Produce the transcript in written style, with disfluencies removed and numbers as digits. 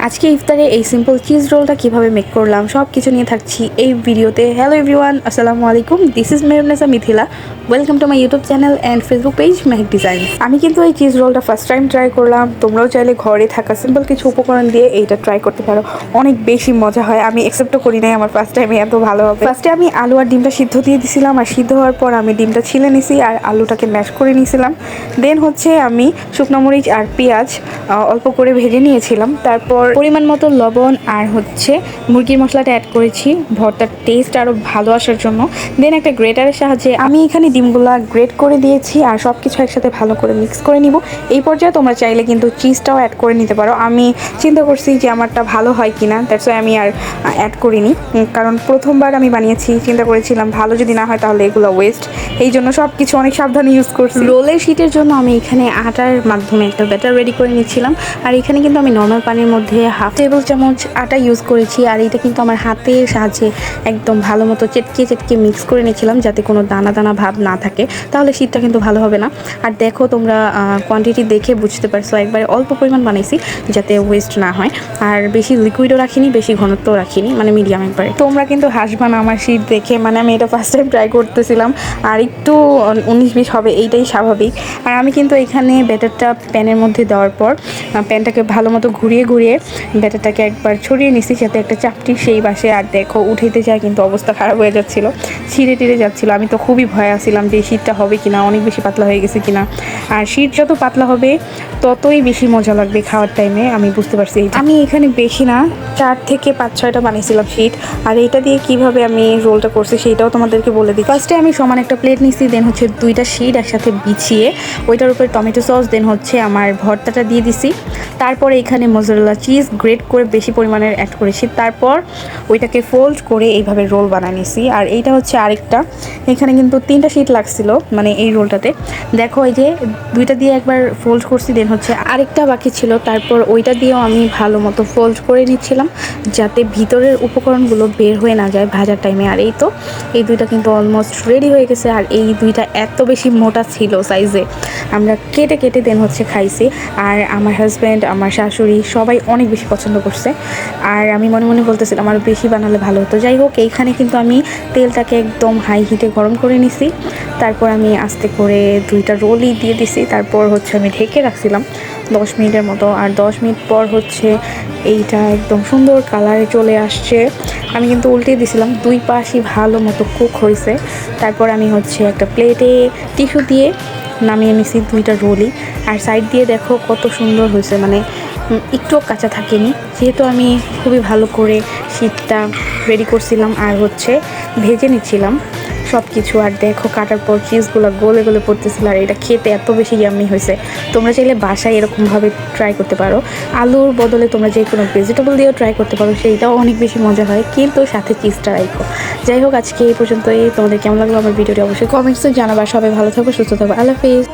আজকে ইফতারে এই সিম্পল চিজ রোলটা কিভাবে মেক করলাম সব কিছু নিয়ে থাকছি এই ভিডিওতে। হ্যালো এভরিওয়ান, আসসালামু আলাইকুম। This is Mehrunnesa Mithila. Welcome to my YouTube channel and Facebook page Mehak design. আমি কিন্তু এই চিজ রোলটা ফার্স্ট টাইম ট্রাই করলাম। তোমরাও চাইলে ঘরে থাকা সিম্পল কিছু উপকরণ দিয়ে এইটা ট্রাই করতে পারো, অনেক বেশি মজা হয়। আমি এক্সেপ্টও করি নাই আমার ফার্স্ট টাইমে এত ভালো হবে। ফার্স্টে আমি আলু আর ডিমটা সিদ্ধ দিয়ে দিয়েছিলাম, আর সিদ্ধ হওয়ার পর আমি ডিমটা ছিলে নিছি আর আলুটাকে ম্যাশ করে নিয়েছিলাম। দেন হচ্ছে আমি শুকনো মরিচ আর পেঁয়াজ অল্প করে ভেজে নিয়েছিলাম। তারপর পরিমাণ মতো লবণ আর হচ্ছে মুরগির মশলাটা অ্যাড করেছি ভর্তার টেস্ট আরও ভালো আসার জন্য। দেন একটা গ্রেটারের সাহায্যে আমি এখানে ডিমগুলা গ্রেট করে দিয়েছি আর সব কিছু একসাথে ভালো করে মিক্স করে নিব। এই পর্যায়ে তোমরা চাইলে কিন্তু চিজটাও অ্যাড করে নিতে পারো। আমি চিন্তা করছি যে আমারটা ভালো হয় কিনা, দ্যাটস ওয়াই আমি আর অ্যাড করিনি, কারণ প্রথমবার আমি বানিয়েছি। চিন্তা করেছিলাম ভালো যদি না হয় তাহলে এগুলো ওয়েস্ট, এই জন্য সব কিছু অনেক সাবধানে ইউজ করছি। রোলের শিটের জন্য আমি এখানে আটার মাধ্যমে একটা ব্যাটার রেডি করে নিচ্ছিলাম। আর এখানে কিন্তু আমি নর্মাল পানির মধ্যে হাফ টেবিল চামচ আটা ইউজ করেছি। আর এটা কিন্তু আমার হাতের সাহায্যে একদম ভালো মতো চেটকে মিক্স করে নিয়েছিলাম, যাতে কোনো দানা দানা ভাব না থাকে, তাহলে শীতটা কিন্তু ভালো হবে না। আর দেখো তোমরা কোয়ান্টিটি দেখে বুঝতে পারছো, একবারে অল্প পরিমাণ বানাইছি যাতে ওয়েস্ট না হয়। আর বেশি লিকুইডও রাখিনি, বেশি ঘনত্বও রাখিনি, মানে মিডিয়াম একবারে। তোমরা কিন্তু হাসবা না আমার শীত দেখে, মানে আমি এটা ফার্স্ট টাইম ট্রাই করতেছিলাম আর একটু 19-20 হবে, এইটাই স্বাভাবিক। আর আমি কিন্তু এখানে ব্যাটারটা প্যানের মধ্যে দেওয়ার পর প্যানটাকে ভালো মতো ঘুরিয়ে ব্যাটারটাকে একবার ছড়িয়ে নিচ্ছি যাতে একটা চাপটি সেই বাসে। আর দেখো উঠাইতে যায় কিন্তু অবস্থা খারাপ হয়ে যাচ্ছিল, ছিঁড়ে যাচ্ছিলো। আমি তো খুবই ভয় আসছিলাম যে শীতটা হবে কিনা, অনেক বেশি পাতলা হয়ে গেছে কিনা। আর শীত যত পাতলা হবে ততই বেশি মজা লাগবে খাওয়ার টাইমে, আমি বুঝতে পারছি। আমি এখানে বেশি না 4 থেকে 5-6টা বানিয়েছিলাম শীত। আর এইটা দিয়ে কিভাবে আমি রোলটা করছি সেইটাও তোমাদেরকে বলে দিই। ফার্স্টে আমি সমান একটা প্লেট নিচ্ছি, দেন হচ্ছে 2টা শীট একসাথে বিছিয়ে ওইটার উপরে টমেটো সস, দেন হচ্ছে আমার ভর্তাটা দিয়ে দিছি। তারপরে এখানে মোজারেলা চিজ গ্রেট করে বেশি পরিমাণের অ্যাড করেছি। তারপর ওইটাকে ফোল্ড করে এইভাবে রোল বানিয়ে নিছি। আর এইটা হচ্ছে আরেকটা, এখানে কিন্তু 3টা শীট লাগছিল মানে এই রোলটাতে। দেখো এই যে 2টা দিয়ে একবার ফোল্ড করছি, দেন হচ্ছে আরেকটা বাকি ছিল, তারপর ওইটা দিয়েও আমি ভালো মতো ফোল্ড করে নিচ্ছিলাম যাতে ভিতরের উপকরণগুলো বের হয়ে না যায় ভাজার টাইমে। আর এই তো এই 2টা কিন্তু অলমোস্ট রেডি হয়ে গেছে। আর এই 2টা এত বেশি মোটা ছিল সাইজে, আমরা কেটে দেন হচ্ছে খাইছি। আর আমার হাজব্যান্ড, আমার শাশুড়ি সবাই অনেক বেশি পছন্দ করছে। আর আমি মনে মনে বলতেছিলাম আরও বেশি বানালে ভালো হতো। যাই হোক, এইখানে কিন্তু আমি তেলটাকে একদম হাই হিটে গরম করে নিছি। তারপর আমি আস্তে করে 2টা রোলই দিয়ে দিছি। তারপর হচ্ছে আমি ঢেকে রাখছিলাম 10 মিনিটের মতো। আর 10 মিনিট পর হচ্ছে এইটা একদম সুন্দর কালারে চলে আসছে। আমি কিন্তু উল্টে দিয়েছিলাম, 2 পাশই ভালো মতো কুক হয়েছে। তারপর আমি হচ্ছে একটা প্লেটে টিস্যু দিয়ে নামিয়ে নিছি 2টা রোলই। আর সাইড দিয়ে দেখো কত সুন্দর হয়েছে, মানে একটুও কাঁচা থাকেনি, যেহেতু আমি খুবই ভালো করে শীতটা রেডি করছিলাম আর হচ্ছে ভেজে নিচ্ছিলাম সব কিছু। আর দেখো কাটার পর চিজগুলো গলে পড়তেছিল। আর এটা খেতে এত বেশি ইয়াম্মি হয়েছে। তোমরা চাইলে বাসায় এরকমভাবে ট্রাই করতে পারো। আলুর বদলে তোমরা যে কোনো ভেজিটেবল দিয়েও ট্রাই করতে পারো, সেইটাও অনেক বেশি মজা হয়, কিন্তু সাথে চিজটা রাখো। যাই হোক, আজকে এই পর্যন্তই। তোমাদের কেমন লাগলো আমার ভিডিওটি অবশ্যই কমেন্টসে জানাবা। সবাই ভালো থাকবে, সুস্থ থাকবে। আল্লাহ হাফেজ।